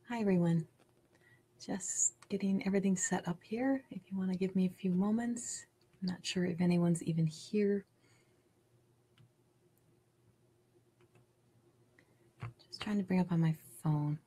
Hi everyone, just getting everything set up here. If you want to give me a few moments, I'm not sure if anyone's even here. Just trying to bring up on my phone.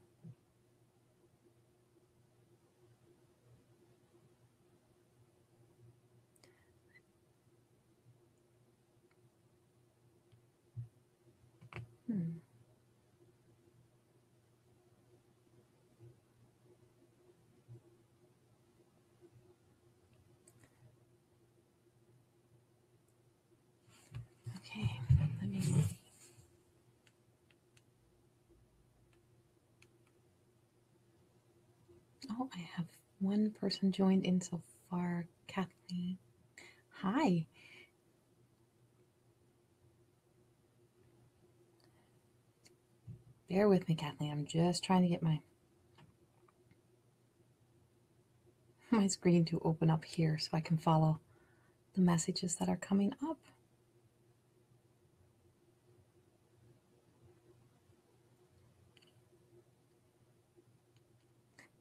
Okay, let me. Oh, I have one person joined in so far, Kathleen. Hi. Bear with me, Kathleen. I'm just trying to get my screen to open up here so I can follow the messages that are coming up.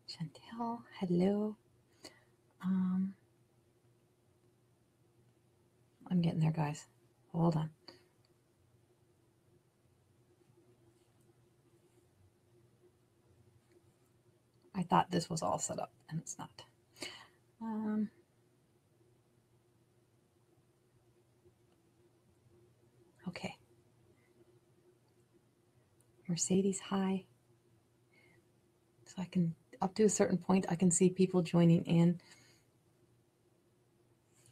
Chantel, hello. I'm getting there, guys. Hold on. I thought this was all set up, and it's not. Okay. Mercedes, hi. So I can, up to a certain point, I can see people joining in.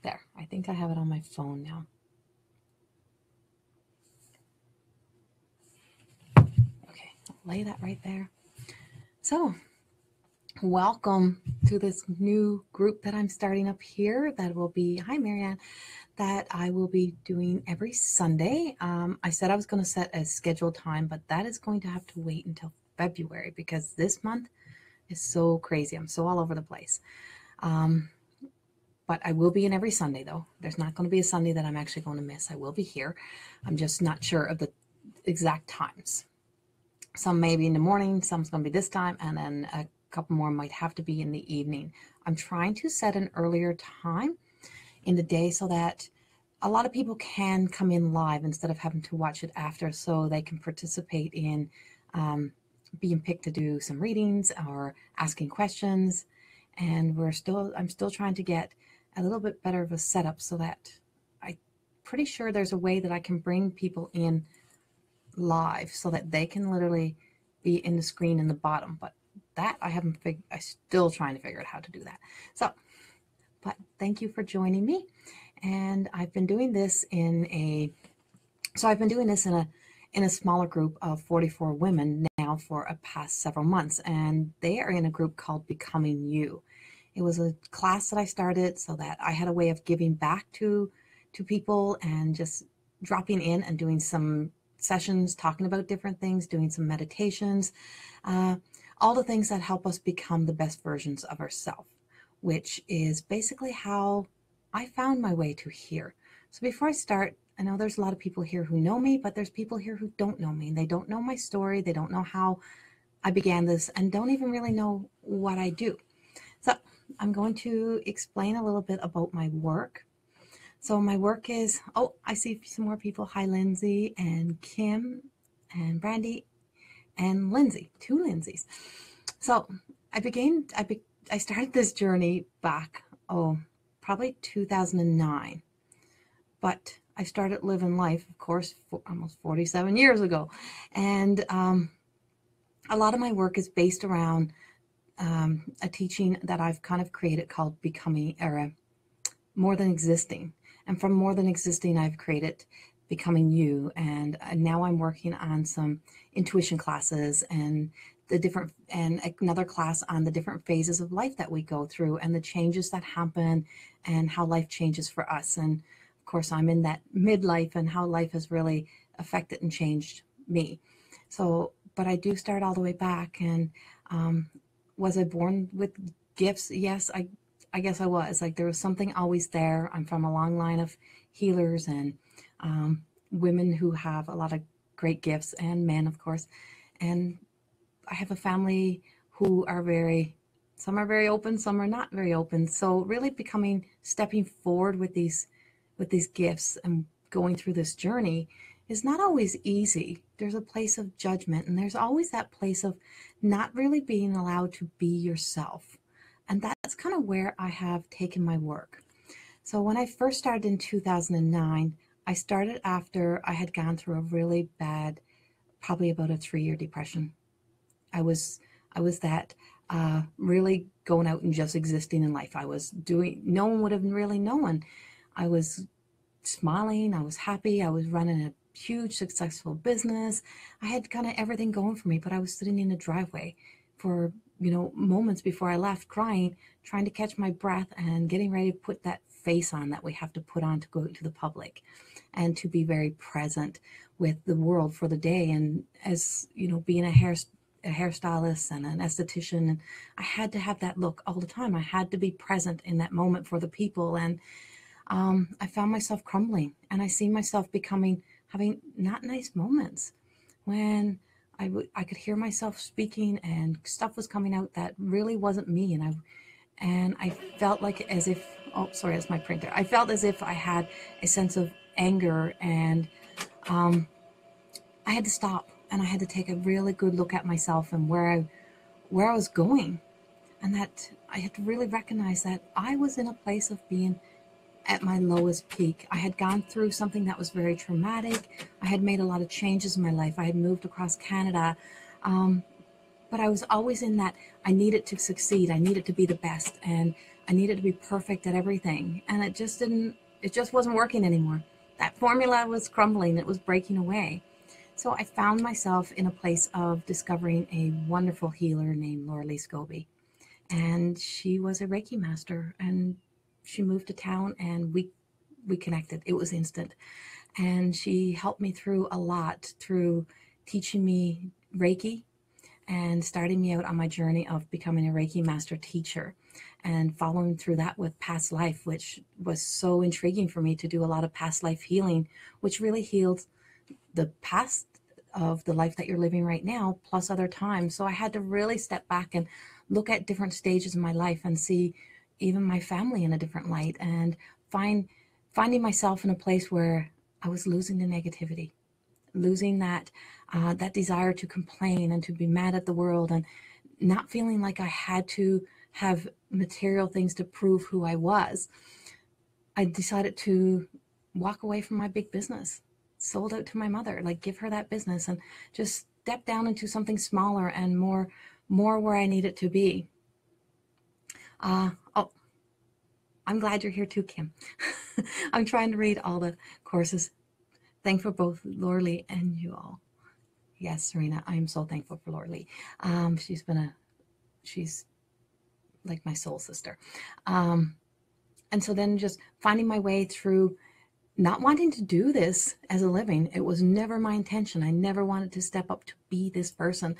There, I think I have it on my phone now. Okay, I'll lay that right there. So, welcome to this new group that I'm starting up here that will be, hi Marianne, that I will be doing every Sunday. I said I was going to set a scheduled time, but that is going to have to wait until February because this month is so crazy. I'm so all over the place. But I will be in every Sunday, though. There's not going to be a Sunday that I'm actually going to miss. I will be here. I'm just not sure of the exact times. Some may be in the morning, some's going to be this time, and then a couple more might have to be in the evening. I'm trying to set an earlier time in the day so that a lot of people can come in live instead of having to watch it after, so they can participate in being picked to do some readings or asking questions. And I'm still trying to get a little bit better of a setup so that I'm pretty sure there's a way that I can bring people in live so that they can literally be in the screen in the bottom. But that I'm still trying to figure out how to do that. So, but thank you for joining me. And I've been doing this in a smaller group of 44 women now for a past several months, and they are in a group called Becoming You. It was a class that I started so that I had a way of giving back to people and just dropping in and doing some sessions, talking about different things, doing some meditations, all the things that help us become the best versions of ourselves, which is basically how I found my way to here. So before I start, I know there's a lot of people here who know me, but there's people here who don't know me. They don't know my story. They don't know how I began this and don't even really know what I do. So I'm going to explain a little bit about my work. So my work is, oh, I see some more people. Hi, Lindsay and Kim and Brandy and Lindsay, 2 Lindsays. So I started this journey back, probably 2009. But I started living life, of course, almost 47 years ago. And a lot of my work is based around a teaching that I've kind of created called More Than Existing. And from More Than Existing, I've created Becoming You. And now I'm working on some intuition classes and another class on the different phases of life that we go through and the changes that happen and how life changes for us. And of course, I'm in that midlife and how life has really affected and changed me. So, but I do start all the way back. And was I born with gifts? Yes, I guess I was. Like, there was something always there. I'm from a long line of healers and women who have a lot of great gifts, and men, of course. And I have a family who are some are very open, some are not very open. So really stepping forward with these gifts and going through this journey is not always easy. There's a place of judgment, and there's always that place of not really being allowed to be yourself. And that's kind of where I have taken my work. So when I first started in 2009, I started after I had gone through a really bad, probably about a 3-year depression. I was that really going out and just existing in life. No one would have really known. I was smiling, I was happy, I was running a huge successful business. I had kind of everything going for me, but I was sitting in the driveway for, moments before I left, crying, trying to catch my breath and getting ready to put that face on that we have to put on to go to the public and to be very present with the world for the day. And as, being a hairstylist and an esthetician, and I had to have that look all the time. I had to be present in that moment for the people. And I found myself crumbling, and I see myself having not nice moments when I could hear myself speaking and stuff was coming out that really wasn't me. And I felt like as if, oh, sorry, that's my printer. I felt as if I had a sense of anger, and I had to stop, and I had to take a really good look at myself and where I was going. And that I had to really recognize that I was in a place of being at my lowest peak. I had gone through something that was very traumatic. I had made a lot of changes in my life. I had moved across Canada. But I was always in that I needed to succeed. I needed to be the best, and I needed to be perfect at everything. And it just wasn't working anymore. That formula was crumbling. It was breaking away. So I found myself in a place of discovering a wonderful healer named Laura Lee Scobie. And she was a Reiki master, and she moved to town, and we connected. It was instant. And she helped me through a lot, through teaching me Reiki and starting me out on my journey of becoming a Reiki master teacher, and following through that with past life, which was so intriguing for me to do a lot of past life healing, which really healed the past of the life that you're living right now, plus other times. So I had to really step back and look at different stages in my life and see even my family in a different light, and finding myself in a place where I was losing the negativity, losing that desire to complain and to be mad at the world, and not feeling like I had to have material things to prove who I was. I decided to walk away from my big business, sold out to my mother, like give her that business, and just step down into something smaller and more where I needed to be. Oh, I'm glad you're here too, Kim. I'm trying to read all the courses. Thankful for both Laura Lee and you all. Yes, Serena, I'm so thankful for Laura Lee. She's like my soul sister. And so then just finding my way through not wanting to do this as a living. It was never my intention. I never wanted to step up to be this person.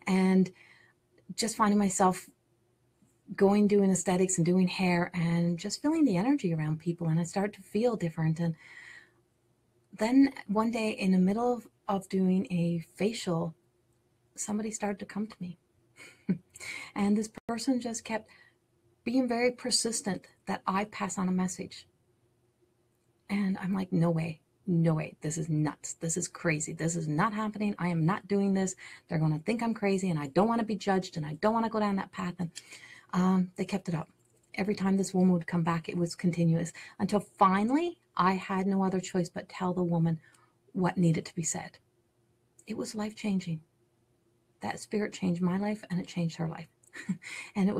And just finding myself doing aesthetics and doing hair and just feeling the energy around people. And I started to feel different. And then one day in the middle of doing a facial, somebody started to come to me. And this person just kept being very persistent that I pass on a message. And I'm like, no way, this is nuts. This is crazy. This is not happening. I am not doing this. They're going to think I'm crazy, and I don't want to be judged, and I don't want to go down that path. And they kept it up. Every time this woman would come back, it was continuous, until finally I had no other choice but tell the woman what needed to be said. It was life-changing. That spirit changed my life, and it changed her life. And it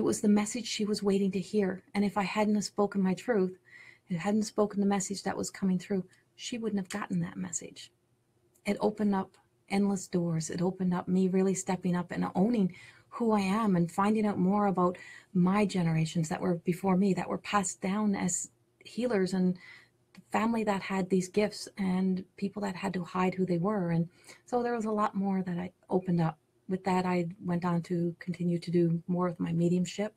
was the message she was waiting to hear. And if I hadn't have spoken my truth, if I hadn't spoken the message that was coming through, she wouldn't have gotten that message. It opened up endless doors. It opened up me really stepping up and owning who I am, and finding out more about my generations that were before me, that were passed down as healers, and family that had these gifts, and people that had to hide who they were. And so there was a lot more that I opened up. With that, I went on to continue to do more of my mediumship,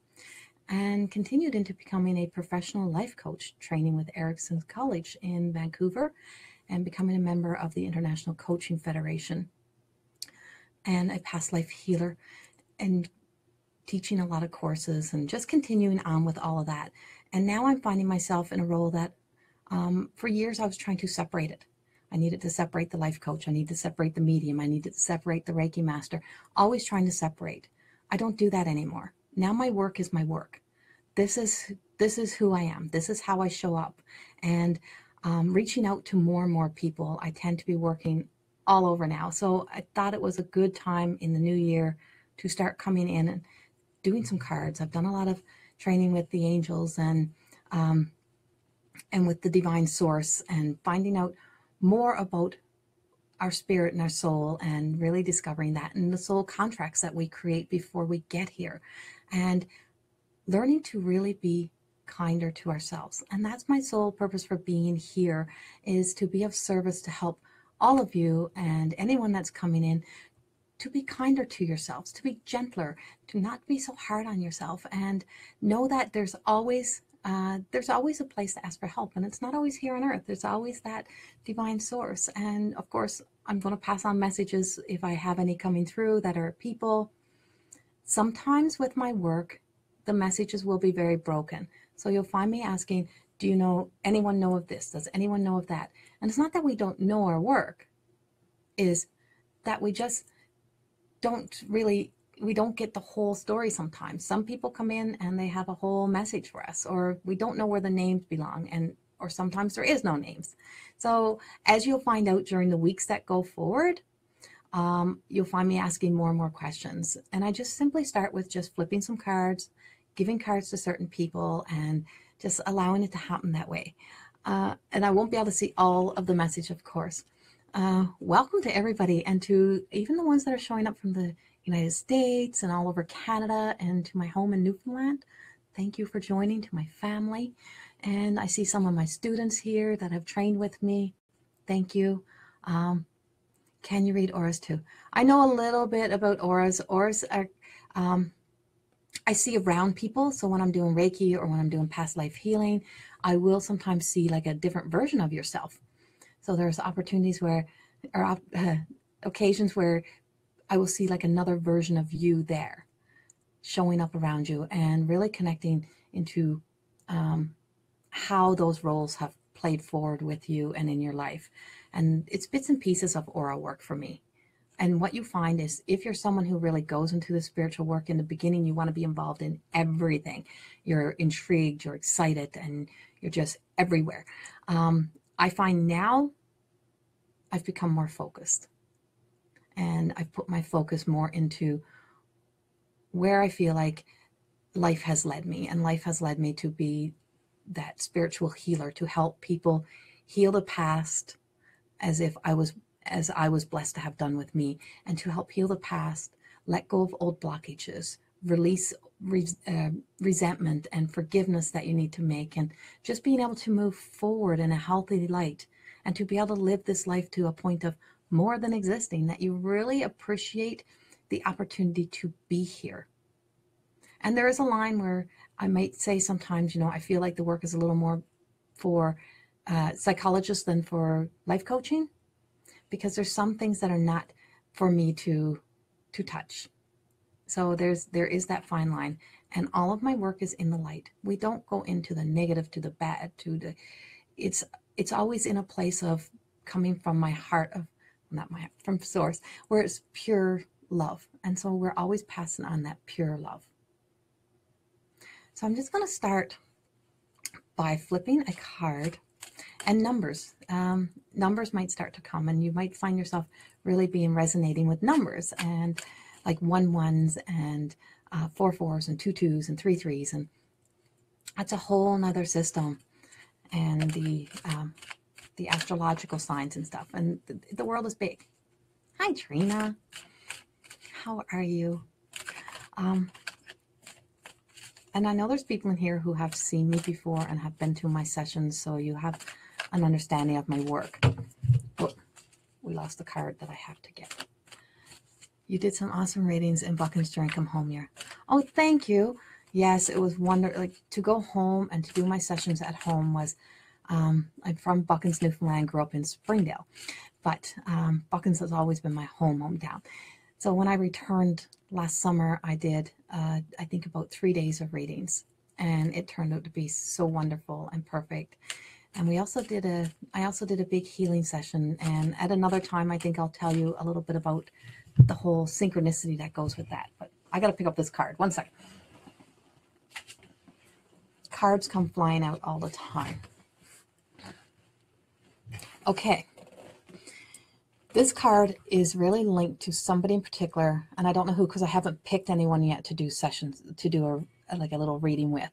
and continued into becoming a professional life coach, training with Erickson's College in Vancouver, and becoming a member of the International Coaching Federation, and a past life healer. And teaching a lot of courses and just continuing on with all of that. And now I'm finding myself in a role that for years I was trying to separate it. I needed to separate the life coach. I needed to separate the medium. I needed to separate the Reiki master, always trying to separate. I don't do that anymore. Now my work is my work. This is who I am. This is how I show up. And reaching out to more and more people. I tend to be working all over now. So I thought it was a good time in the new year to start coming in and doing some cards. I've done a lot of training with the angels and with the divine source, and finding out more about our spirit and our soul, and really discovering that, and the soul contracts that we create before we get here, and learning to really be kinder to ourselves. And that's my sole purpose for being here, is to be of service to help all of you and anyone that's coming in to be kinder to yourselves, to be gentler, to not be so hard on yourself, and know that there's always a place to ask for help, and it's not always here on earth. There's always that divine source. And of course, I'm going to pass on messages if I have any coming through that are people. Sometimes with my work, the messages will be very broken. So you'll find me asking, do you know, anyone know of this? Does anyone know of that? And it's not that we don't know our work, is that we just we don't get the whole story sometimes. Some people come in and they have a whole message for us, or we don't know where the names belong, or sometimes there is no names. So as you'll find out during the weeks that go forward, you'll find me asking more and more questions. And I just simply start with just flipping some cards, giving cards to certain people, and just allowing it to happen that way. And I won't be able to see all of the message, of course. Welcome to everybody, and to even the ones that are showing up from the United States and all over Canada, and to my home in Newfoundland. Thank you for joining, to my family. And I see some of my students here that have trained with me. Thank you. Can you read auras too? I know a little bit about auras. Auras are, I see around people. So when I'm doing Reiki or when I'm doing past life healing, I will sometimes see like a different version of yourself. So there's opportunities where, or occasions where I will see like another version of you there showing up around you, and really connecting into how those roles have played forward with you and in your life. And it's bits and pieces of aura work for me. And what you find is, if you're someone who really goes into the spiritual work in the beginning, you want to be involved in everything. You're intrigued, you're excited, and you're just everywhere. I find now I've become more focused. And I've put my focus more into where I feel like life has led me. And life has led me to be that spiritual healer, to help people heal the past as I was blessed to have done with me, and to help heal the past, let go of old blockages, release resentment and forgiveness that you need to make, and just being able to move forward in a healthy light, and to be able to live this life to a point of more than existing, that you really appreciate the opportunity to be here. And there is a line where I might say sometimes, I feel like the work is a little more for psychologists than for life coaching, because there's some things that are not for me to touch. So there is that fine line, and all of my work is in the light. We don't go into the negative, to the bad, it's always in a place of coming from my heart, from source, where it's pure love. And so we're always passing on that pure love. So I'm just going to start by flipping a card, and numbers. Numbers might start to come, and you might find yourself really resonating with numbers, and like 1-1s and 4-4s and 2-2s and 3-3s, and that's a whole nother system. And the astrological signs and stuff, and the world is big. Hi, Trina. How are you? And I know there's people in here who have seen me before and have been to my sessions, so you have an understanding of my work. Oh, we lost the card that I have to get. You did some awesome readings in Buckins during Come Home Year. Oh, thank you. Yes, it was wonderful. Like, to go home and to do my sessions at home was, I'm from Buckins, Newfoundland, grew up in Springdale, but Buckins has always been my hometown. So when I returned last summer, I did, I think, about 3 days of readings, and it turned out to be so wonderful and perfect. And I also did a big healing session. And at another time, I think I'll tell you a little bit about the whole synchronicity that goes with that. But I got to pick up this card. One second. Cards come flying out all the time. Okay. This card is really linked to somebody in particular, and I don't know who, because I haven't picked anyone yet to do sessions, to do a little reading with.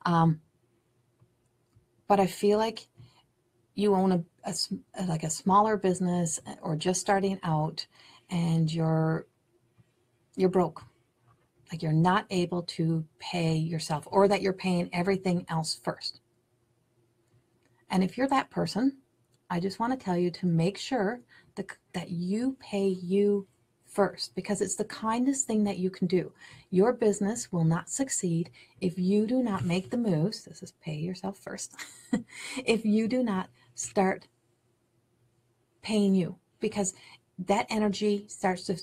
But I feel like you own a smaller business, or just starting out, and you're broke. Like you're not able to pay yourself, or that you're paying everything else first. And if you're that person, I just want to tell you to make sure that you pay you first, because it's the kindest thing that you can do. Your business will not succeed if you do not make the moves. This is pay yourself first. If you do not start paying you, because that energy starts to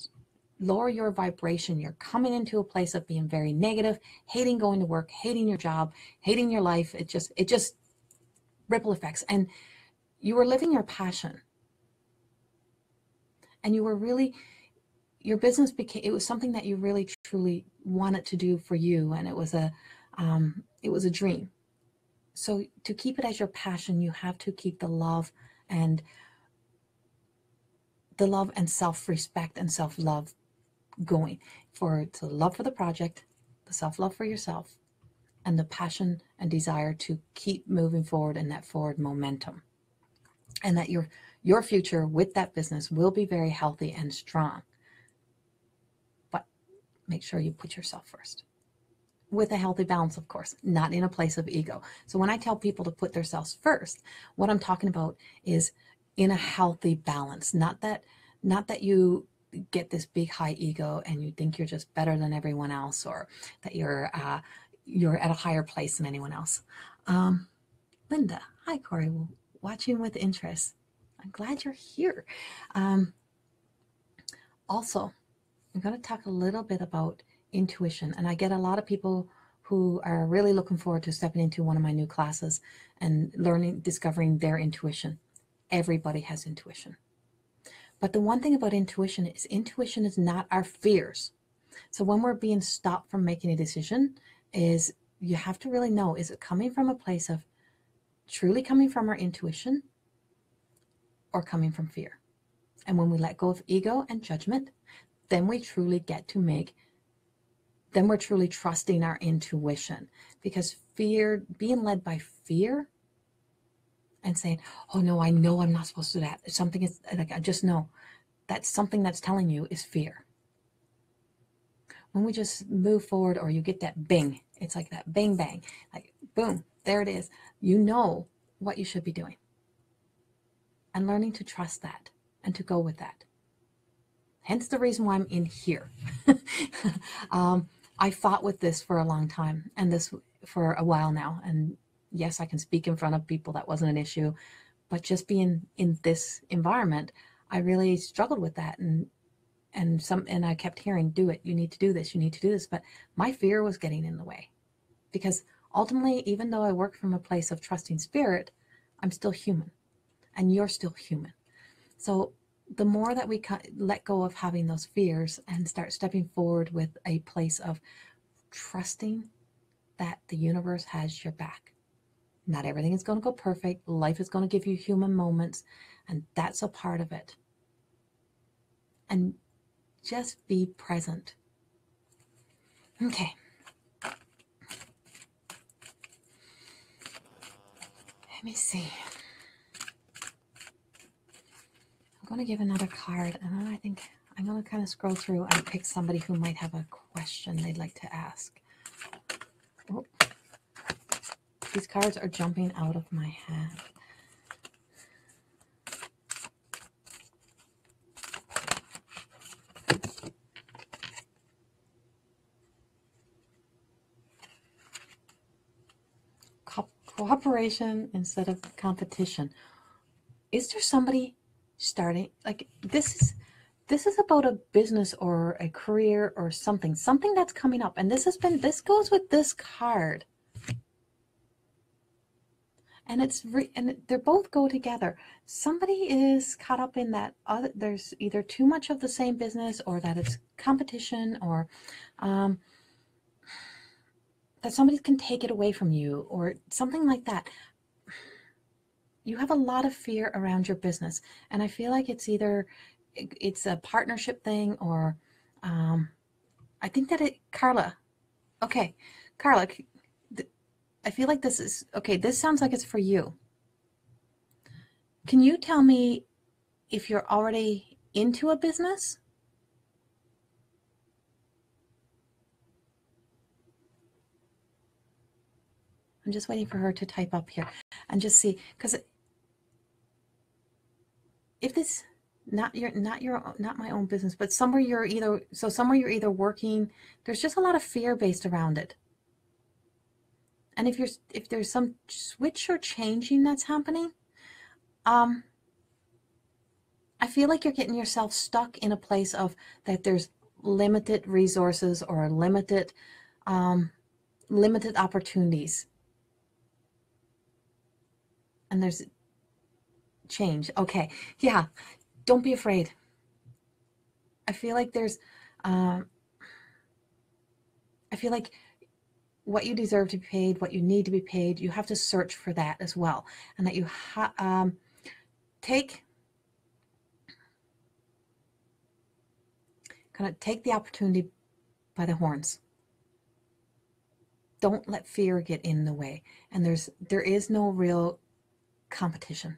lower your vibration. You're coming into a place of being very negative, hating going to work, hating your job, hating your life. It just ripple effects. And you were living your passion. And you were really, your business it was something that you really truly wanted to do for you. And it was a dream. So to keep it as your passion, you have to keep the love and self-respect and self-love going. For the love for the project, the self-love for yourself, and the passion and desire to keep moving forward in that forward momentum. And that your future with that business will be very healthy and strong. But make sure you put yourself first. With a healthy balance, of course, not in a place of ego. So when I tell people to put themselves first, what I'm talking about is in a healthy balance. Not that you get this big high ego and you think you're just better than everyone else, or that you're at a higher place than anyone else. Linda, hi Corey, watching with interest. I'm glad you're here. Also, I'm going to talk a little bit about intuition, and I get a lot of people who are really looking forward to stepping into one of my new classes and discovering their intuition. Everybody has intuition. But the one thing about intuition is not our fears. So when we're being stopped from making a decision, is you have to really know, is it coming from a place of truly coming from our intuition, or coming from fear? And when we let go of ego and judgment, then we truly then we're truly trusting our intuition. Because fear, being led by fear and saying, oh no, I know I'm not supposed to do that. Something is like, I just know that's something that's telling you is fear. When we just move forward, or you get that bing, it's like that bang, bang, like boom, there it is. You know what you should be doing. And learning to trust that and to go with that. Hence the reason why I'm in here. I fought with this for a long time, and this for a while now. And yes, I can speak in front of people. That wasn't an issue. But just being in this environment, I really struggled with that. And I kept hearing, do it. You need to do this. You need to do this. But my fear was getting in the way. Because ultimately, even though I work from a place of trusting spirit, I'm still human. And you're still human. So the more that we let go of having those fears and start stepping forward with a place of trusting that the universe has your back. Not everything is going to go perfect. Life is going to give you human moments, and that's a part of it. And just be present. Okay. Let me see. I'm going to give another card, and then I think I'm going to kind of scroll through and pick somebody who might have a question they'd like to ask. Oh. These cards are jumping out of my hand. Cooperation instead of competition. Is there somebody starting, like, this this is about a business or a career or something that's coming up. And this goes with this card. And and they both go together. Somebody is caught up in that there's either too much of the same business, or that it's competition, or that somebody can take it away from you, or something like that. You have a lot of fear around your business, and I feel like it's either it's a partnership thing, or I think that Carla. Okay, Carla, I feel like this is, okay, this sounds like it's for you. Can you tell me if you're already into a business? I'm just waiting for her to type up here and just see, because if this not my own business, but somewhere you're either working, there's just a lot of fear based around it. And if there's some switch or changing that's happening, I feel like you're getting yourself stuck in a place of that there's limited resources, or limited opportunities. And there's change. Okay. Yeah. Don't be afraid. I feel like there's, I feel like what you deserve to be paid, what you need to be paid, you have to search for that as well. And that you take the opportunity by the horns. Don't let fear get in the way. And there is no real competition.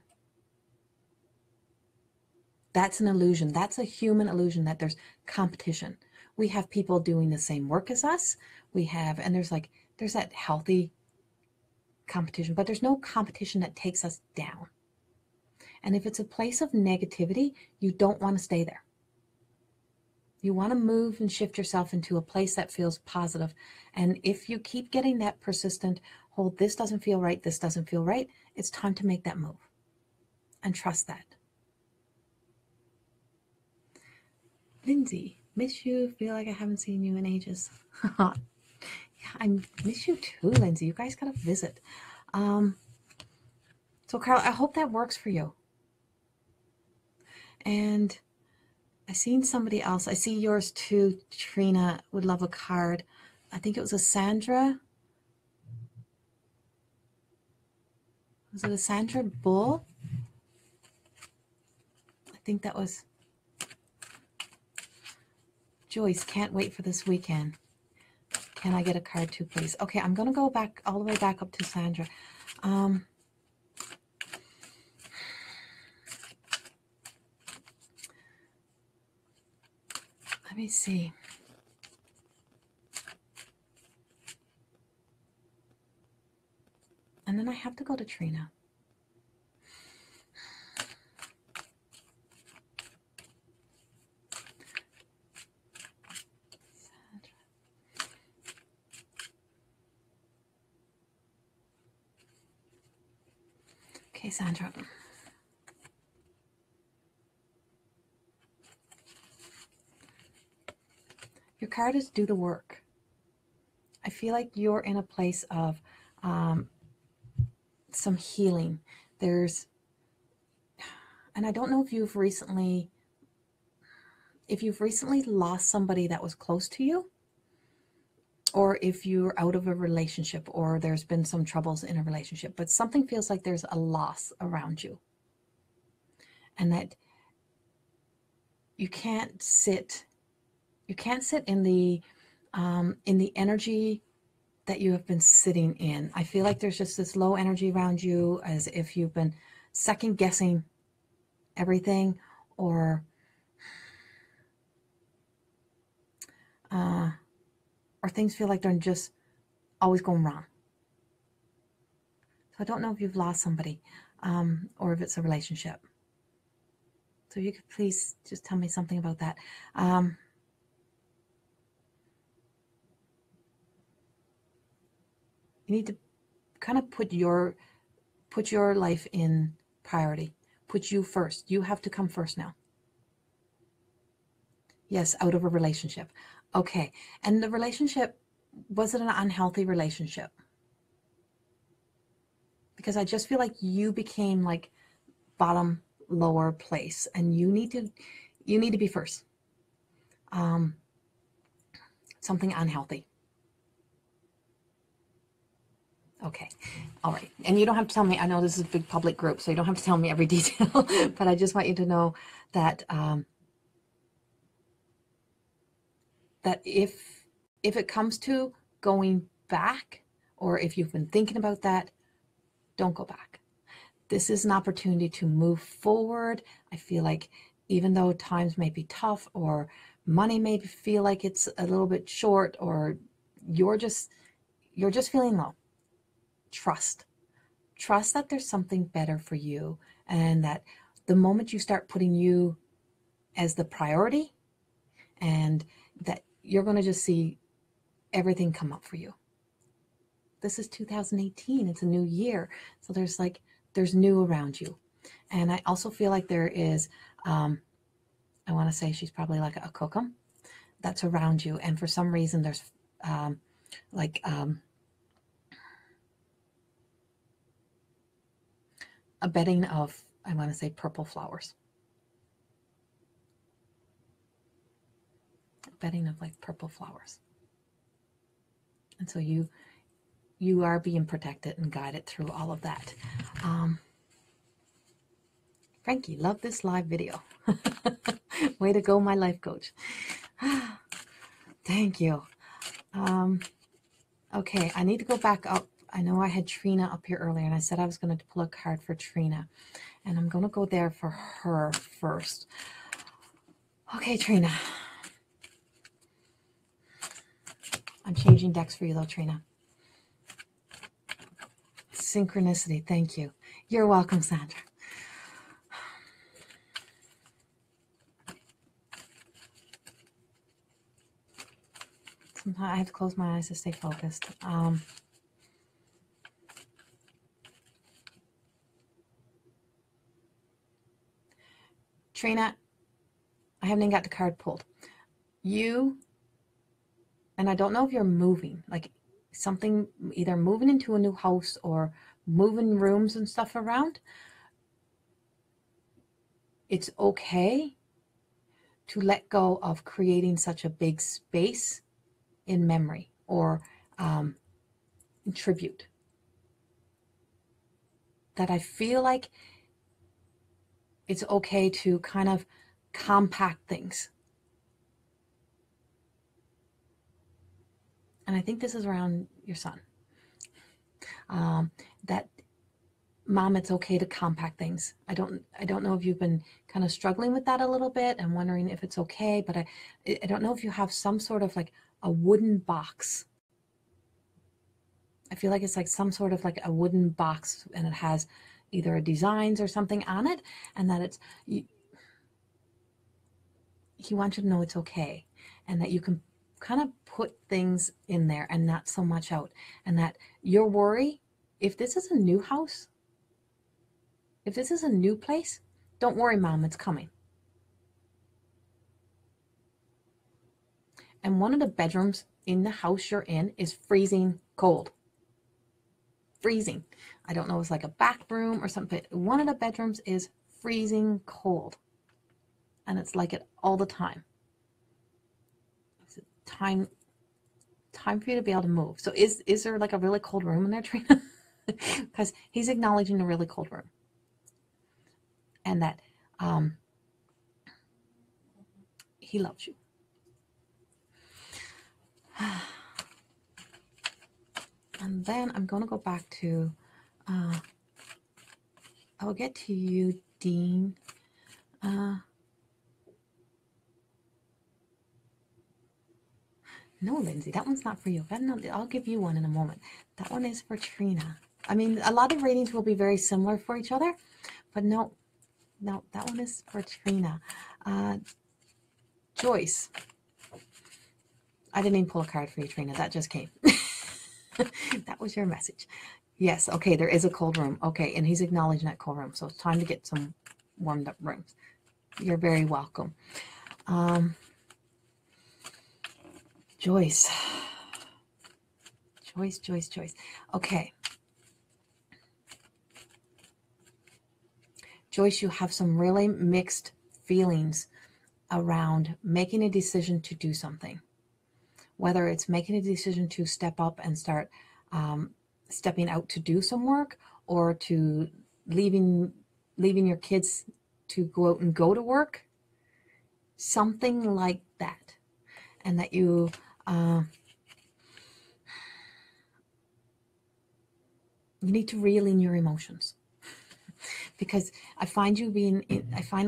That's an illusion. That's a human illusion that there's competition. We have people doing the same work as us. And there's that healthy competition, but there's no competition that takes us down. And if it's a place of negativity, you don't want to stay there. You want to move and shift yourself into a place that feels positive. And if you keep getting that persistent, this doesn't feel right, this doesn't feel right, it's time to make that move. And trust that. Lindsay, miss you. Feel like I haven't seen you in ages. Yeah, I miss you too, Lindsay. You guys gotta visit. So Carl, I hope that works for you. And I seen somebody else. I see yours too. Trina would love a card. I think it was a Sandra. Was it a Sandra Bull? I think that was Joyce. Can't wait for this weekend. Can I get a card too, please? Okay, I'm going to go back all the way back up to Sandra. Let me see. And then I have to go to Trina. Okay, Sandra. Your card is do the work. I feel like you're in a place of some healing. And I don't know if you've recently lost somebody that was close to you, or if you're out of a relationship, or there's been some troubles in a relationship, but something feels like there's a loss around you. And that you can't sit in the energy that you have been sitting in. I feel like there's just this low energy around you, as if you've been second guessing everything, or things feel like they're just always going wrong. So I don't know if you've lost somebody, or if it's a relationship. So you could please just tell me something about that. You need to kind of put your life in priority. Put you first. You have to come first now. Yes, out of a relationship. Okay. And the relationship, was it an unhealthy relationship? Because I just feel like you became like bottom, lower place, and you need to be first. Something unhealthy. Okay. All right. And you don't have to tell me, I know this is a big public group, so you don't have to tell me every detail, but I just want you to know that that if it comes to going back, or if you've been thinking about that, don't go back. This is an opportunity to move forward. I feel like even though times may be tough, or money may feel like it's a little bit short, or you're just feeling low, trust that there's something better for you, and that the moment you start putting you as the priority, and that you're going to just see everything come up for you. This is 2018. It's a new year. So there's new around you. And I also feel like there is, I want to say she's probably like a kokum that's around you. And for some reason there's a bedding of, I want to say, purple flowers. A bedding of like purple flowers. And so you are being protected and guided through all of that. Frankie, love this live video. Way to go, my life coach. Thank you. Okay, I need to go back up. I know I had Trina up here earlier, and I said I was going to pull a card for Trina. And I'm going to go there for her first. Okay, Trina. I'm changing decks for you, though, Trina. Synchronicity, thank you. You're welcome, Sandra. Sometimes I have to close my eyes to stay focused. Trina, I haven't even got the card pulled. You, and I don't know if you're moving, like something, either moving into a new house or moving rooms and stuff around. It's okay to let go of creating such a big space in memory or in tribute. That I feel like it's okay to kind of compact things. And I think this is around your son. That, Mom, it's okay to compact things. I don't know if you've been kind of struggling with that a little bit and wondering if it's okay, but I don't know if you have some sort of like a wooden box. I feel like it's like some sort of like a wooden box, and it has either designs or something on it, and that it's, he wants you to know it's okay, and that you can kind of put things in there and not so much out, and that your worry, if this is a new house, if this is a new place, don't worry, Mom, it's coming. And one of the bedrooms in the house you're in is freezing cold. Freezing. I don't know, it's like a back room or something, but one of the bedrooms is freezing cold. And it's like it all the time. It's time for you to be able to move. So is there like a really cold room in there, Trina? Because he's acknowledging a really cold room. And that he loves you. And then I'm going to go back to, I'll get to you, Dean. No, Lindsay, that one's not for you. I'll give you one in a moment. That one is for Trina. I mean, a lot of readings will be very similar for each other, but no, that one is for Trina. Joyce. I didn't even pull a card for you, Trina. That just came. That was your message. Yes, okay, there is a cold room. Okay, and he's acknowledging that cold room, so it's time to get some warmed up rooms. You're very welcome. Joyce. Joyce. Okay. Joyce, you have some really mixed feelings around making a decision to do something. Whether it's making a decision to step up and start stepping out to do some work, or to leaving your kids to go out and go to work, something like that. And that you you need to reel in your emotions, because I find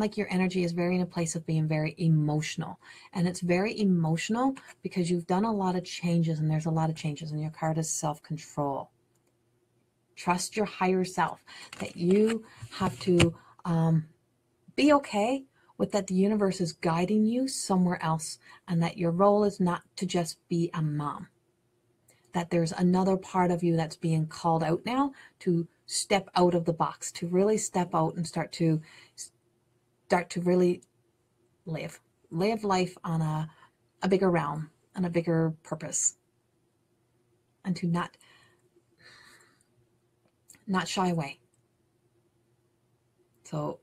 like your energy is very in a place of being very emotional, and it's very emotional because you've done a lot of changes, and there's a lot of changes, and your card is self-control. Trust your higher self, that you have to be okay with that the universe is guiding you somewhere else, and that your role is not to just be a mom. That there's another part of you that's being called out now to step out of the box, to really step out and start to really live life on a bigger realm and a bigger purpose, and to not shy away. So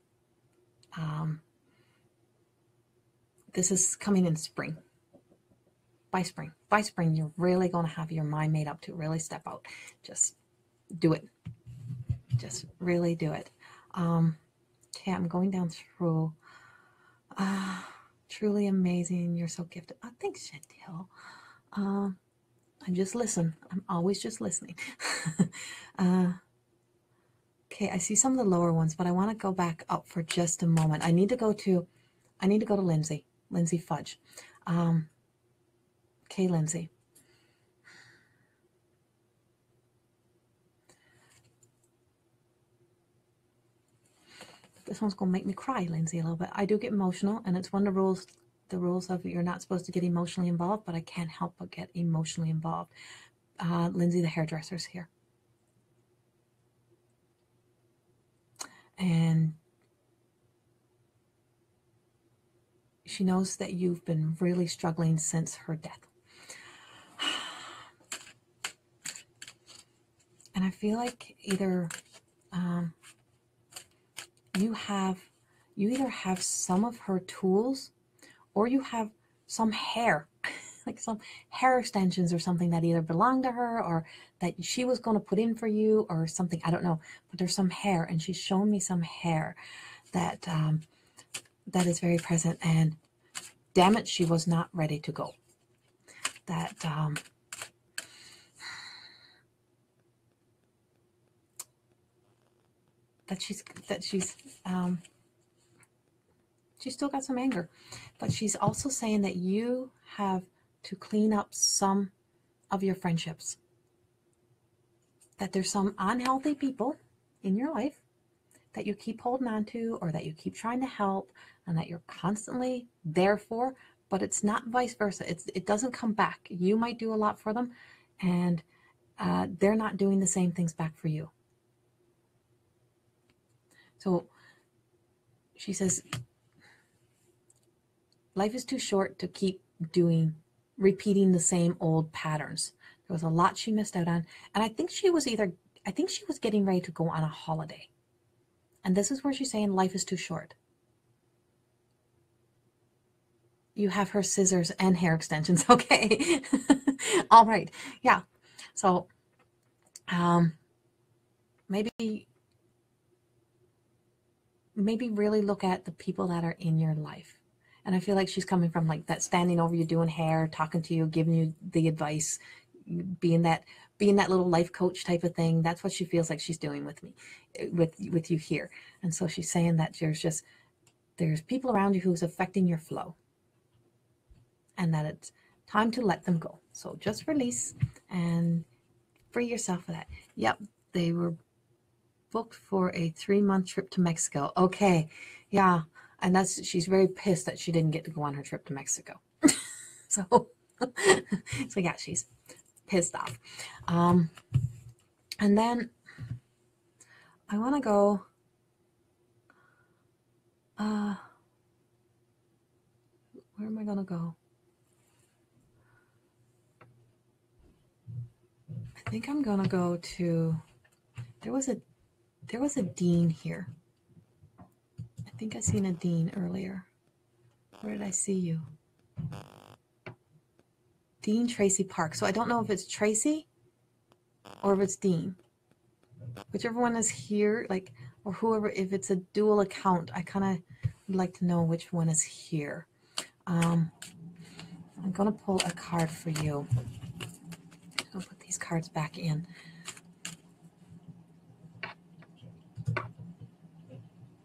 this is coming in spring. By spring, you're really going to have your mind made up to really step out. Just do it. Just really do it. Okay, I'm going down through. Truly amazing. You're so gifted. Oh, thanks, Chantel. I just listen. I'm always just listening. Okay, I see some of the lower ones, but I want to go back up for just a moment. I need to go to Lindsay Fudge. Okay, Lindsay. This one's going to make me cry, Lindsay, a little bit. I do get emotional, and it's one of the rules of you're not supposed to get emotionally involved, but I can't help but get emotionally involved. Lindsay, the hairdresser's here. And she knows that you've been really struggling since her death. And I feel like either you either have some of her tools, or you have some hair, like some hair extensions or something that either belonged to her or that she was going to put in for you or something. I don't know, but there's some hair, and she's shown me some hair that that is very present. And damn it, she was not ready to go. That she's still got some anger, but she's also saying that you have to clean up some of your friendships. That there's some unhealthy people in your life that you keep holding on to, or that you keep trying to help, and that you're constantly there for, but it's not vice versa. It doesn't come back. You might do a lot for them, and they're not doing the same things back for you. So she says, life is too short to keep repeating the same old patterns. There was a lot she missed out on. And I think she was getting ready to go on a holiday. And this is where she's saying life is too short. You have her scissors and hair extensions. Okay. All right. Yeah. So maybe really look at the people that are in your life. And I feel like she's coming from like that, standing over you, doing hair, talking to you, giving you the advice, being that little life coach type of thing. That's what she feels like she's doing with me, with you here. And so she's saying that there's people around you who's affecting your flow, and that it's time to let them go. So just release and free yourself of that. Yep, they were booked for a 3-month trip to Mexico. Okay, yeah, and she's very pissed that she didn't get to go on her trip to Mexico. so yeah, she's pissed off. And then I want to go. Where am I gonna go? think I'm gonna go to, there was a Dean here. I think I seen a Dean earlier. Where did I see you? Dean Tracy Park. So I don't know if it's Tracy or if it's Dean. Whichever one is here, like, or whoever, if it's a dual account, I kind of would like to know which one is here. I'm going to pull a card for you. I'll put these cards back in.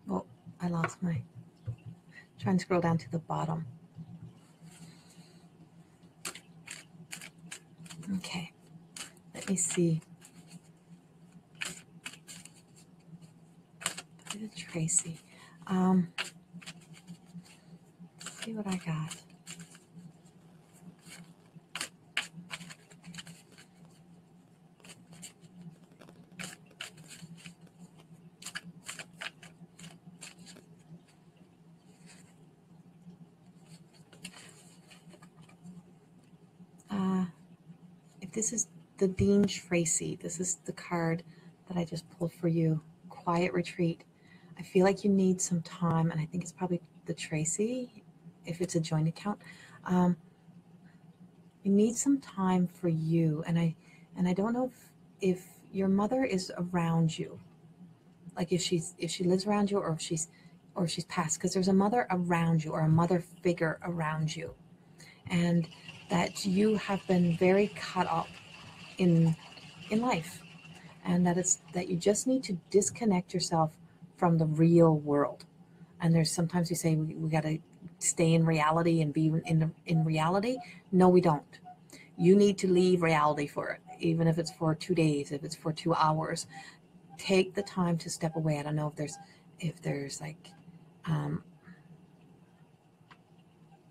Oh, I lost my, try and scroll down to the bottom. Okay, let me see. Tracy. See what I got. If this is the Dean Tracy, this is the card that I just pulled for you. Quiet retreat. I feel like you need some time, and I think it's probably the Tracy, if it's a joint account. You need some time for you, and I don't know if your mother is around you, like if she lives around you, or if she's passed, because there's a mother around you or a mother figure around you, and that you have been very caught up in life, and that you just need to disconnect yourself from the real world. And there's sometimes you say we got to stay in reality and be in reality. No, we don't. You need to leave reality for it, even if it's for 2 days, if it's for 2 hours. Take the time to step away. I don't know if there's like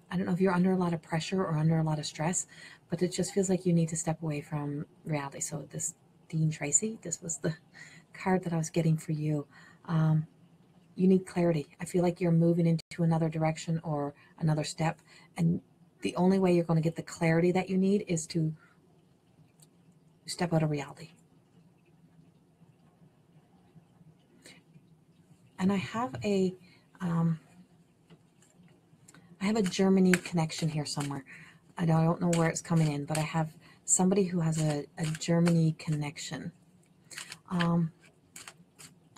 I don't know if you're under a lot of pressure or under a lot of stress, but it just feels like you need to step away from reality. So this Dean Tracy, this was the card that I was getting for you. You need clarity. I feel like you're moving into another direction or another step, and the only way you're going to get the clarity that you need is to step out of reality. And I have a Germany connection here somewhere. I don't know where it's coming in, but I have somebody who has a Germany connection.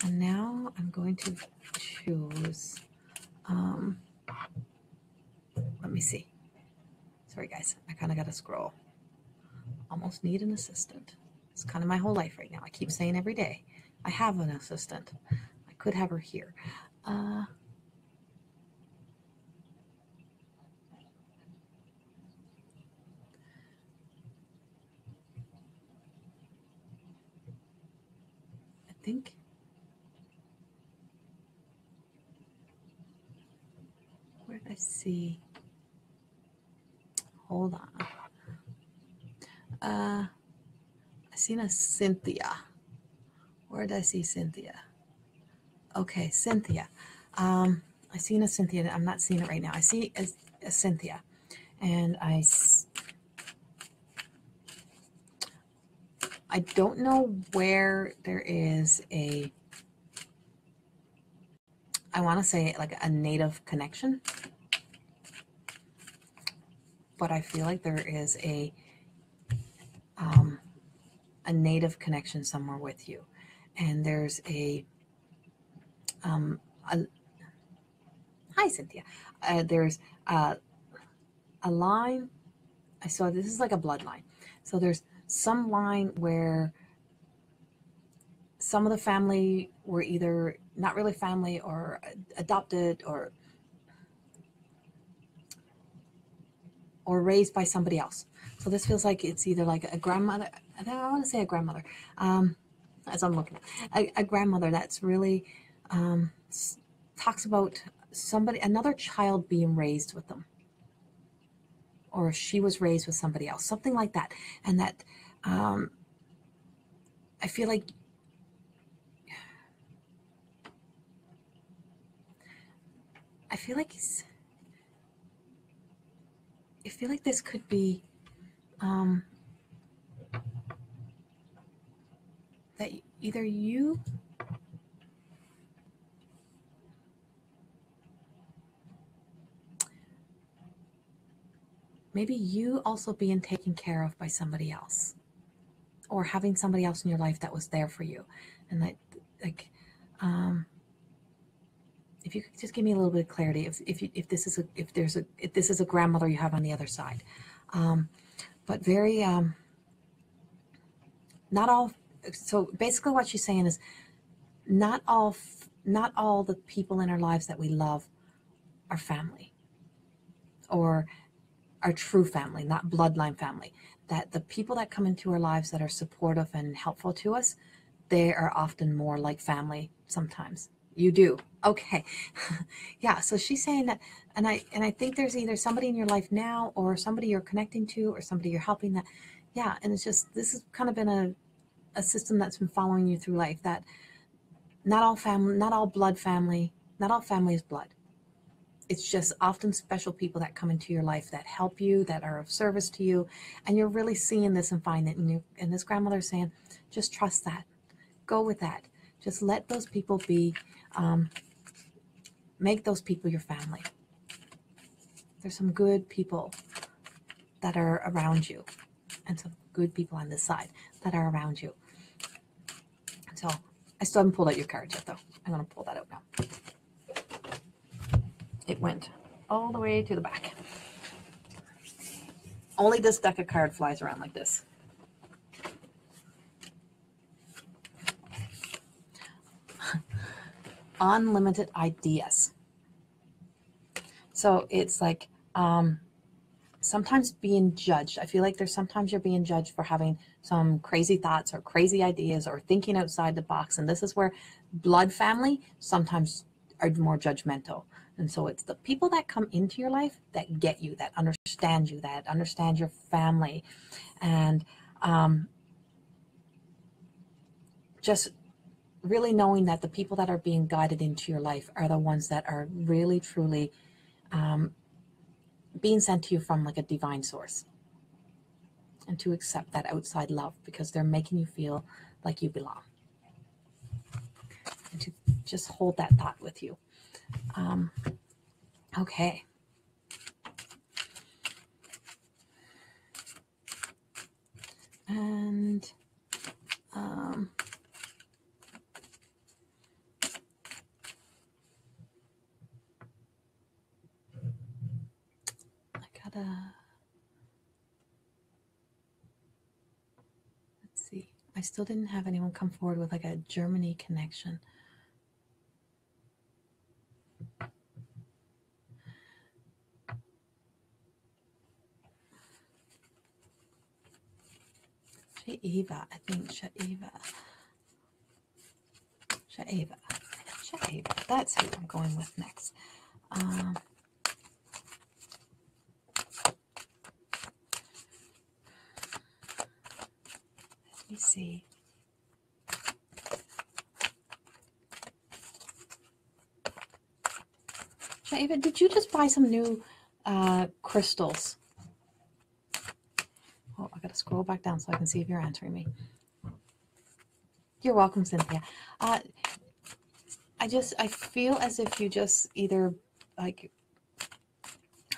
And now I'm going to choose, let me see. Sorry guys, I kind of got to scroll. Almost need an assistant. It's kind of my whole life right now. I keep saying every day, I have an assistant. I could have her here. I think where did I see? Hold on. I seen a Cynthia. Where did I see Cynthia? Okay, Cynthia. I seen a Cynthia. I'm not seeing it right now. I see a Cynthia, and I don't know where there is a, I want to say like a native connection, but I feel like there is a native connection somewhere with you, and there's a hi Cynthia. There's a line. I saw this is like a bloodline. So there's some line where some of the family were either not really family or adopted or raised by somebody else. So this feels like it's either like a grandmother. I don't want to say a grandmother. As I'm looking at a grandmother that's really talks about another child being raised with them, or she was raised with somebody else, something like that. And that I feel like this could be that either you maybe you also being taken care of by somebody else, or having somebody else in your life that was there for you. And that, like, if you could just give me a little bit of clarity, if this is a grandmother you have on the other side, but very not all. So basically, what she's saying is not all the people in our lives that we love are family, or our true family, not bloodline family. That the people that come into our lives that are supportive and helpful to us, they are often more like family sometimes. You do. Okay. Yeah. So she's saying that, and I think there's either somebody in your life now, or somebody you're connecting to, or somebody you're helping that. Yeah. And it's just, this has kind of been a system that's been following you through life, that not all family, not all blood family, not all family is blood. It's just often special people that come into your life that help you, that are of service to you. And you're really seeing this and finding it. And this grandmother is saying, just trust that. Go with that. Just let those people be. Make those people your family. There's some good people that are around you, and some good people on this side that are around you. So I still haven't pulled out your cards yet, though. I'm going to pull that out now. It went all the way to the back. Only this deck of cards flies around like this. Unlimited ideas. So it's like sometimes being judged. I feel like there's sometimes you're being judged for having some crazy thoughts or crazy ideas or thinking outside the box. And this is where blood family sometimes are more judgmental. And so it's the people that come into your life that get you, that understand you, that understand your family. And just really knowing that the people that are being guided into your life are the ones that are really, truly being sent to you from like a divine source. And to accept that outside love, because they're making you feel like you belong. And to just hold that thought with you. Okay. And I gotta, let's see. I still didn't have anyone come forward with like a Germany connection. Shaeva, I think Shaeva. That's who I'm going with next. Let me see. Shaeva, did you just buy some new crystals? Oh, I gotta scroll back down so I can see if you're answering me. You're welcome, Cynthia. I feel as if you just either like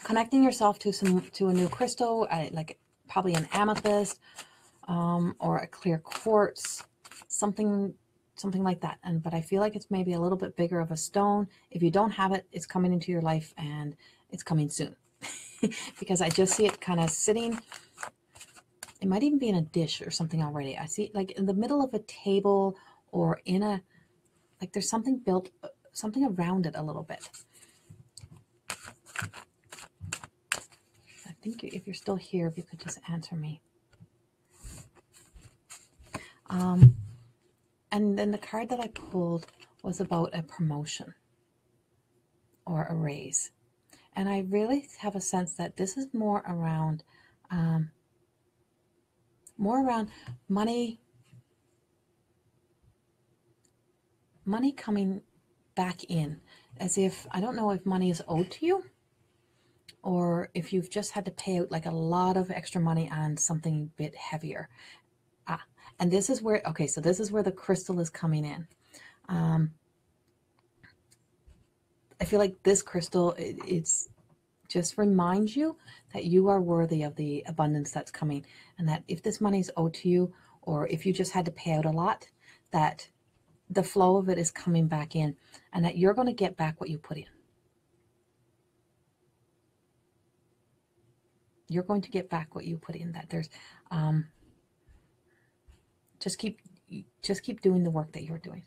connecting yourself to a new crystal, like probably an amethyst, or a clear quartz, something like that. But I feel like it's maybe a little bit bigger of a stone. If you don't have it, it's coming into your life, and it's coming soon. Because I just see it kind of sitting. It might even be in a dish or something already. I see it like in the middle of a table, or in a, like there's something built, something around it a little bit. I think if you're still here, if you could just answer me. And then the card that I pulled was about a promotion or a raise. And I really have a sense that this is more around money coming back in, as if, I don't know if money is owed to you, or if you've just had to pay out like a lot of extra money on something a bit heavier. And this is where, okay, so this is where the crystal is coming in. I feel like this crystal, it's just reminds you that you are worthy of the abundance that's coming, and that if this money is owed to you, or if you just had to pay out a lot, that the flow of it is coming back in, and that you're going to get back what you put in. You're going to get back what you put in. That there's, just keep doing the work that you're doing.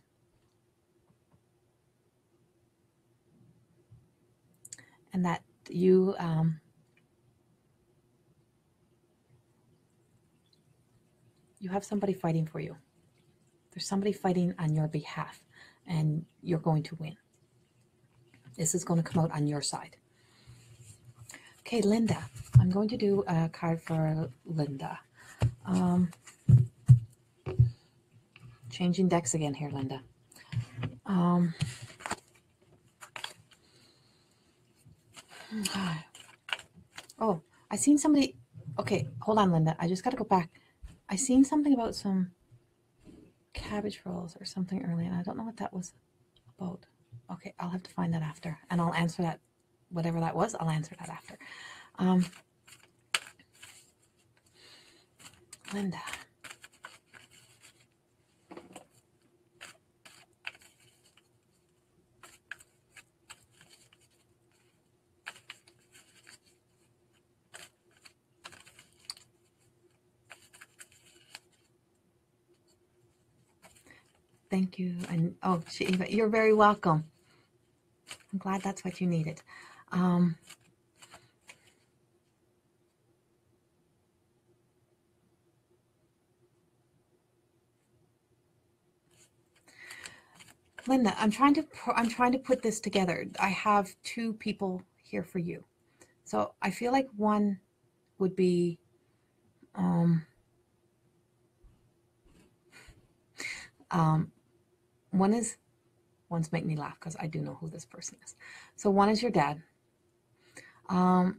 And that you you have somebody fighting for you. There's somebody fighting on your behalf, and you're going to win. This is going to come out on your side. Okay, Linda. I'm going to do a card for Linda. Changing decks again here, Linda. Oh, I seen somebody. Okay, hold on, Linda. I just got to go back. I seen something about some cabbage rolls or something earlier, and I don't know what that was about. Okay, I'll have to find that after, and I'll answer that. Whatever that was, I'll answer that after. Linda. Thank you. And oh, you're very welcome. I'm glad that's what you needed. Linda, I'm trying to put this together. I have two people here for you. So I feel like one would be one's make me laugh because I do know who this person is. So one is your dad. But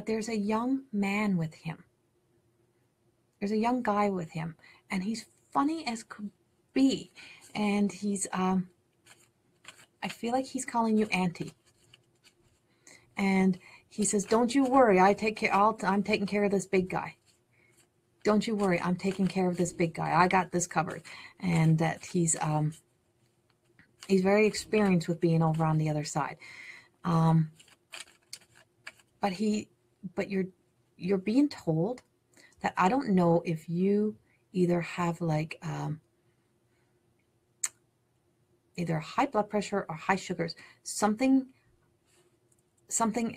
there's a young man with him. There's a young guy with him, and he's funny as could be. And he's I feel like he's calling you auntie. And he says, "Don't you worry, I'm taking care of this big guy. Don't you worry, I'm taking care of this big guy. I got this covered." And that he's very experienced with being over on the other side. But you're being told that I don't know if you either have like either high blood pressure or high sugars, something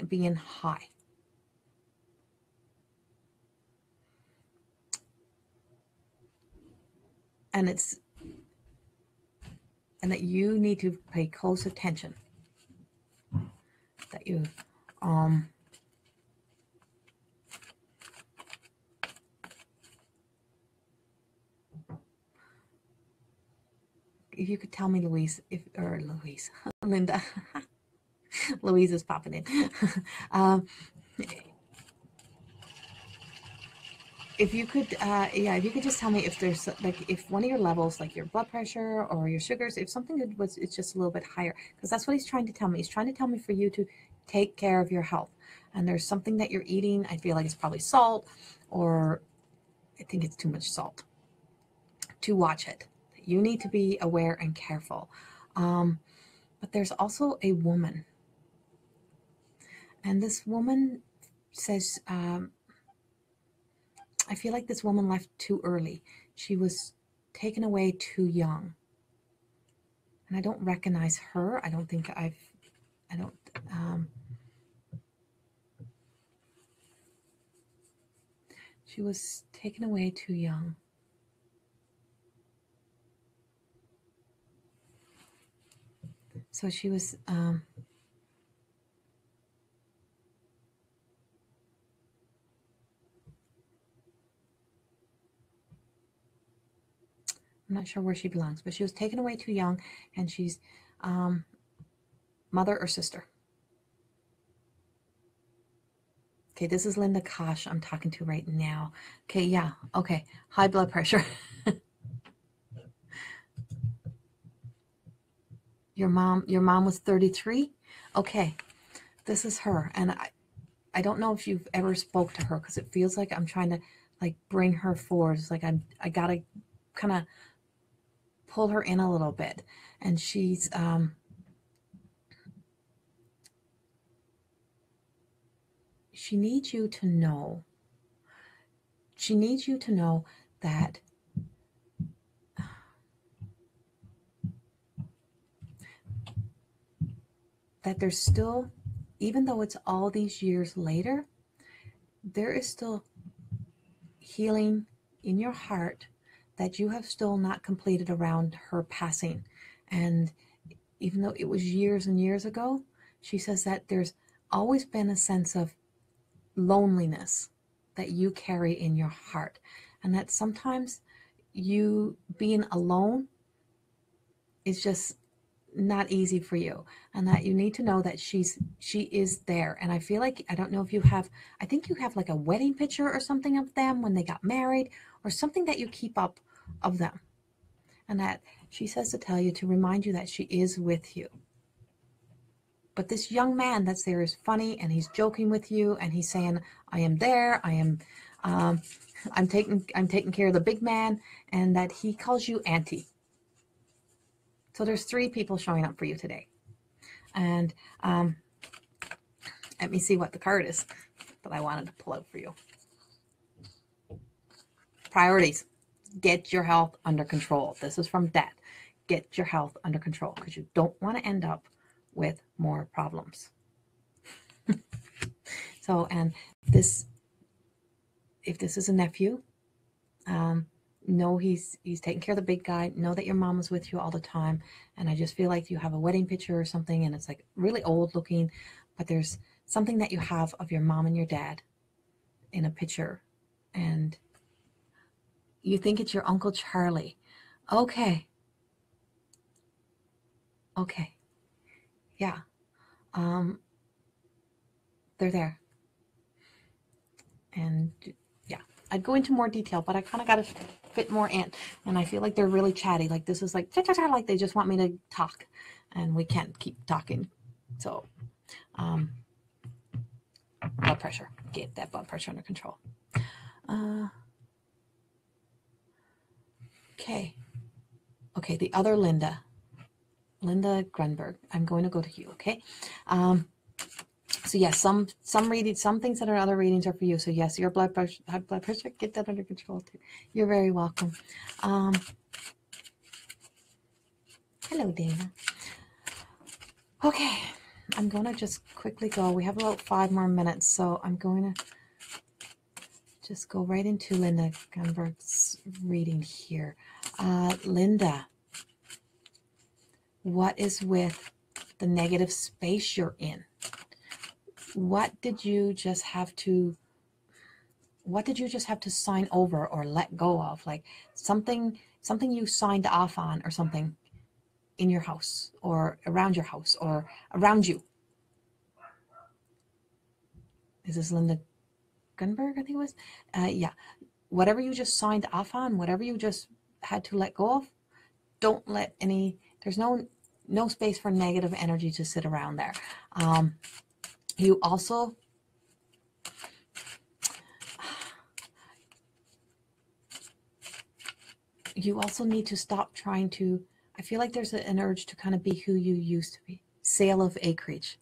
being high. And that you need to pay close attention. That you if you could tell me, Linda, Louise is popping in. If you could, if you could just tell me if there's like if one of your levels, like your blood pressure or your sugars, if something it's just a little bit higher, because that's what he's trying to tell me. He's trying to tell me for you to take care of your health, and there's something that you're eating. I feel like it's probably salt, or I think it's too much salt. To watch it, you need to be aware and careful. But there's also a woman, and this woman says. I feel like this woman left too early. She was taken away too young. And I don't recognize her. I don't. She was taken away too young. So she was, I'm not sure where she belongs, but she was taken away too young, and she's mother or sister. Okay, this is Linda Kosh I'm talking to right now. Okay, yeah, okay. High blood pressure. Your mom was 33? Okay, this is her. And I don't know if you've ever spoke to her, because it feels like I'm trying to like bring her forward. It's like I gotta kind of pull her in a little bit. And she needs you to know. She needs you to know that there's still, even though it's all these years later, there is still healing in your heart that you have still not completed around her passing. And even though it was years and years ago, she says that there's always been a sense of loneliness that you carry in your heart, and that sometimes you being alone is just not easy for you, and that you need to know that she is there. And I feel like, I don't know if you have, I think you have like a wedding picture or something of them when they got married, or something that you keep up of them, and that she says to tell you, to remind you that she is with you. But this young man that's there is funny, and he's joking with you, and he's saying, I am there, I'm taking care of the big man, and that he calls you auntie. So there's 3 people showing up for you today. And let me see what the card is that I wanted to pull out for you. Priorities. Get your health under control. This is from Dad. Get your health under control, because you don't want to end up with more problems. So, and this, if this is a nephew, know he's taking care of the big guy. Know that your mom is with you all the time. And I just feel like you have a wedding picture or something, and it's like really old looking, but there's something that you have of your mom and your dad in a picture, and you think it's your Uncle Charlie. Okay. Okay. Yeah. They're there. And yeah, I'd go into more detail, but I kind of got to fit more in. And I feel like they're really chatty. Like this is like, like they just want me to talk, and we can't keep talking. So, blood pressure. Get that blood pressure under control. Okay. Okay, the other Linda Grunberg. I'm going to go to you, okay? So yes, some readings, some things that are other readings are for you. So yes, your blood pressure, high blood pressure, get that under control too. You're very welcome. Hello, Dana. Okay, I'm going to just quickly go. We have about 5 more minutes, so I'm going to just go right into Linda Grunberg's reading here. Linda, what is with the negative space you're in? What did you just have to sign over or let go of? Like something you signed off on, or something in your house or around your house or around you. Is this Linda Grunberg? I think it was. Yeah. Whatever you just signed off on, whatever you just had to let go of, don't let any, there's no space for negative energy to sit around there. You also need to stop trying to, I feel like there's an urge to kind of be who you used to be. Sale of acreage.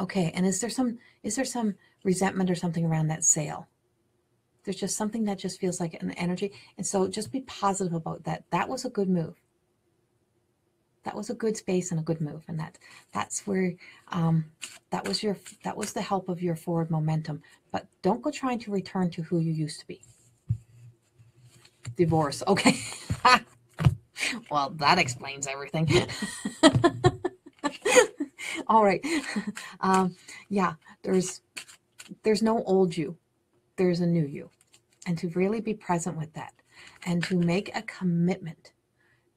Okay, and is there some resentment or something around that sale? There's just something that just feels like an energy. And so just be positive about that. That was a good move. That was a good space and a good move. And that's where that was the help of your forward momentum. But don't go trying to return to who you used to be. Divorce. Okay. Well, that explains everything. All right. Yeah, there's no old you. There's a new you. And to really be present with that, and to make a commitment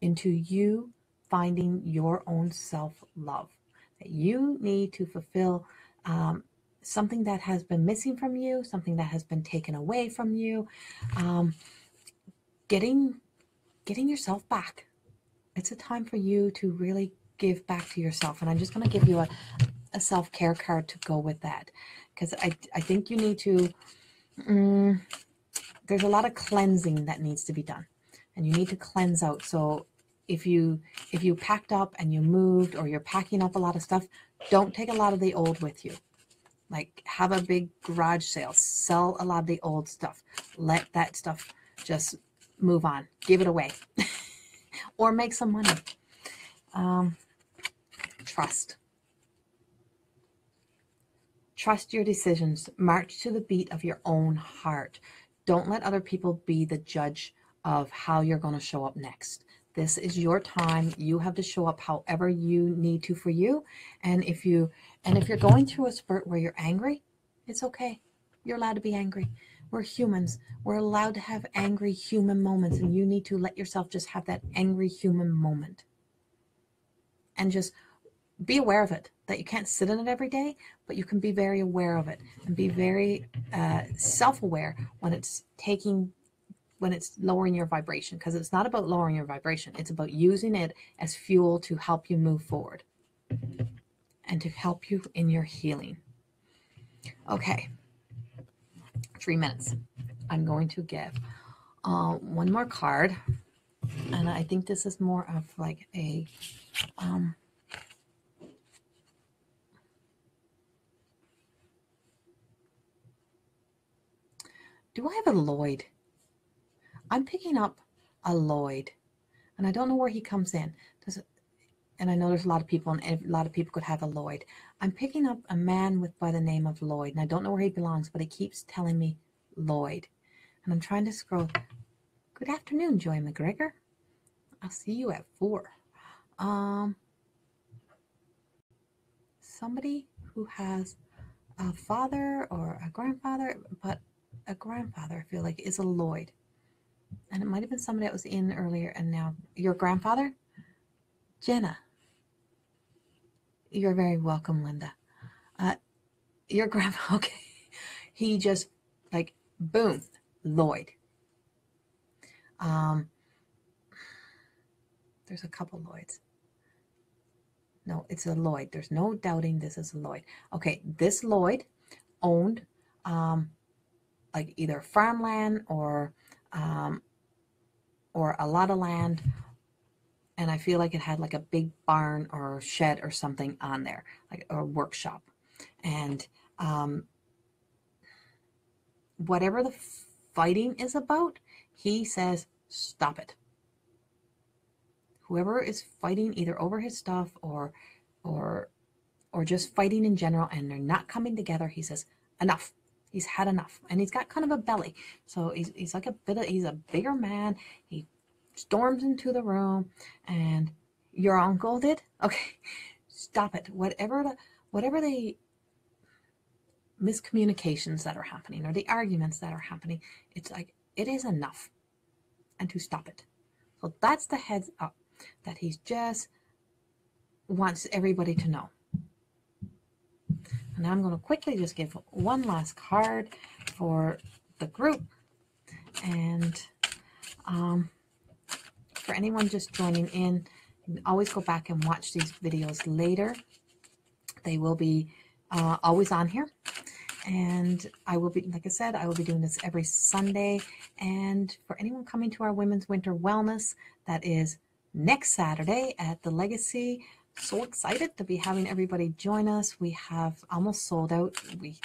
into you finding your own self-love. That you need to fulfill something that has been missing from you, something that has been taken away from you, getting yourself back. It's a time for you to really give back to yourself. And I'm just going to give you a self-care card to go with that, because I think you need to, there's a lot of cleansing that needs to be done, and you need to cleanse out. So if you packed up and you moved, or you're packing up a lot of stuff, don't take a lot of the old with you. Like, have a big garage sale, sell a lot of the old stuff, let that stuff just move on, give it away, or make some money. Trust your decisions. March to the beat of your own heart. Don't let other people be the judge of how you're going to show up next. This is your time. You have to show up however you need to for you. And if you're going through a spurt where you're angry, it's okay. You're allowed to be angry. We're humans. We're allowed to have angry human moments, and you need to let yourself just have that angry human moment. And just be aware of it, that you can't sit in it every day, but you can be very aware of it, and be very self-aware when it's lowering your vibration, because it's not about lowering your vibration. It's about using it as fuel to help you move forward and to help you in your healing. Okay, 3 minutes. I'm going to give one more card, and I think this is more of like a do I have a Lloyd? I'm picking up a Lloyd, and I don't know where he comes in. And I know there's a lot of people, and a lot of people could have a Lloyd. I'm picking up a man by the name of Lloyd, and I don't know where he belongs, but he keeps telling me Lloyd. And I'm trying to scroll. Good afternoon, Joy McGregor. I'll see you at 4. Somebody who has a father or a grandfather, but a grandfather, I feel like, is a Lloyd. And it might have been somebody that was in earlier, and now your grandfather? Jenna. You're very welcome, Linda. Your grandpa, okay. He just, like, boom, Lloyd. There's a couple Lloyds. No, it's a Lloyd. There's no doubting this is a Lloyd. Okay, this Lloyd owned like either farmland or a lot of land, and I feel like it had like a big barn or shed or something on there, like a workshop. And whatever the fighting is about, he says, stop it. Whoever is fighting either over his stuff or just fighting in general, and they're not coming together, he says, enough. He's had enough. And he's got kind of a belly. So he's like he's a bigger man. He storms into the room, and your uncle did? Okay, stop it. Whatever the miscommunications that are happening, or the arguments that are happening, it's like, it is enough, and to stop it. So that's the heads up that he just wants everybody to know. And I'm going to quickly just give one last card for the group. And for anyone just joining in, you can always go back and watch these videos later. They will be always on here. And I will be, like I said, I will be doing this every Sunday. And for anyone coming to our Women's Winter Wellness, that is next Saturday at the Legacy. So excited to be having everybody join us. We have almost sold out. We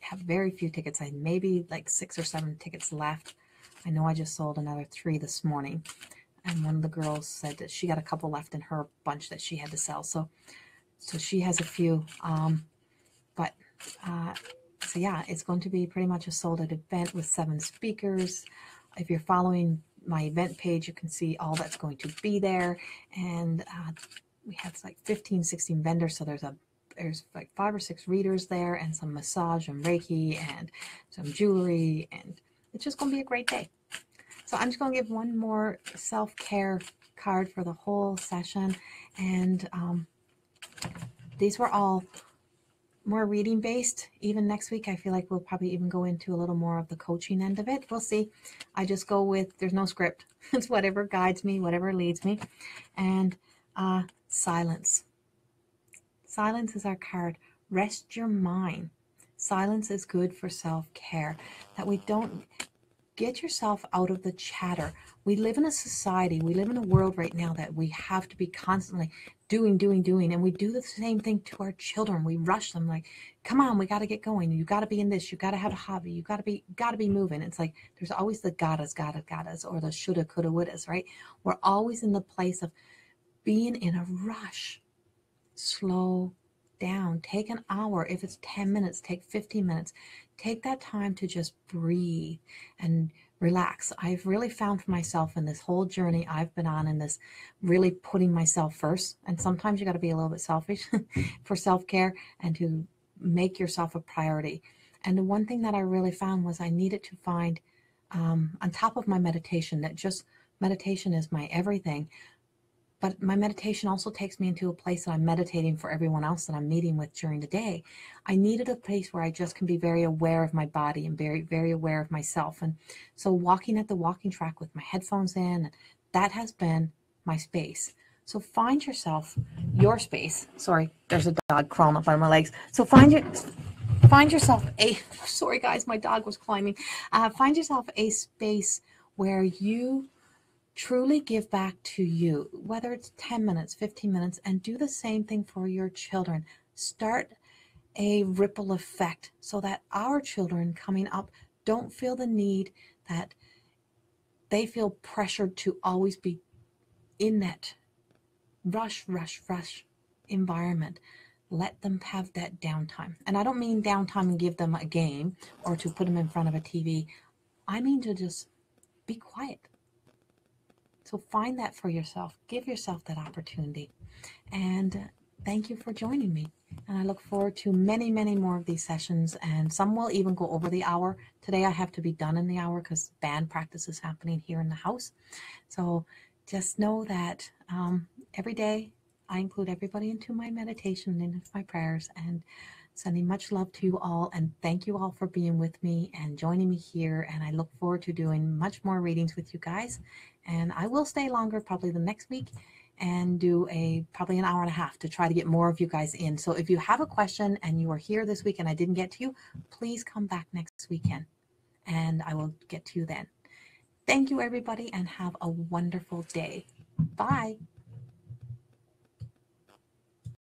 have very few tickets. I maybe like 6 or 7 tickets left. I know I just sold another 3 this morning. And one of the girls said that she got a couple left in her bunch that she had to sell. So she has a few. So yeah, it's going to be pretty much a sold out event with 7 speakers. If you're following my event page, you can see all that's going to be there. And we have like 15, 16 vendors. So there's like 5 or 6 readers there, and some massage and Reiki and some jewelry. And it's just going to be a great day. So I'm just going to give one more self-care card for the whole session. And these were all more reading based. Even next week, I feel like we'll probably even go into a little more of the coaching end of it. We'll see. I just go with, there's no script. It's whatever guides me, whatever leads me. And silence. Silence is our card. Rest your mind. Silence is good for self-care. That we don't get yourself out of the chatter. We live in a society, we live in a world right now that we have to be constantly doing. And we do the same thing to our children. We rush them like, come on, we got to get going. You got to be in this. You got to have a hobby. You got to be moving. It's like, there's always the gotta, or the shoulda, coulda, wouldas, right? We're always in the place of being in a rush. Slow down. Take an hour. If it's 10 minutes, take 15 minutes. Take that time to just breathe and relax. I've really found for myself in this whole journey I've been on, in this really putting myself first. And sometimes you got to be a little bit selfish for self-care and to make yourself a priority. And the one thing that I really found was I needed to find, on top of my meditation, that just meditation is my everything. But my meditation also takes me into a place that I'm meditating for everyone else that I'm meeting with during the day. I needed a place where I just can be very aware of my body and very, very aware of myself. And so walking at the walking track with my headphones in, that has been my space. So find yourself your space. Sorry, there's a dog crawling up on my legs. So find yourself a, sorry guys, my dog was climbing. Find yourself a space where you truly give back to you, whether it's 10 minutes, 15 minutes, and do the same thing for your children. Start a ripple effect so that our children coming up don't feel the need that they feel pressured to always be in that rush environment. Let them have that downtime. And I don't mean downtime and give them a game or to put them in front of a TV. I mean to just be quiet. So find that for yourself. Give yourself that opportunity. And thank you for joining me. And I look forward to many, many more of these sessions. And some will even go over the hour. Today I have to be done in the hour because band practice is happening here in the house. So just know that every day I include everybody into my meditation and into my prayers. And sending much love to you all, and thank you all for being with me and joining me here. And I look forward to doing much more readings with you guys. And I will stay longer, probably the next week, and do probably an hour and a half to try to get more of you guys in. So if you have a question and you are here this week and I didn't get to you, please come back next weekend and I will get to you then. Thank you, everybody, and have a wonderful day. Bye.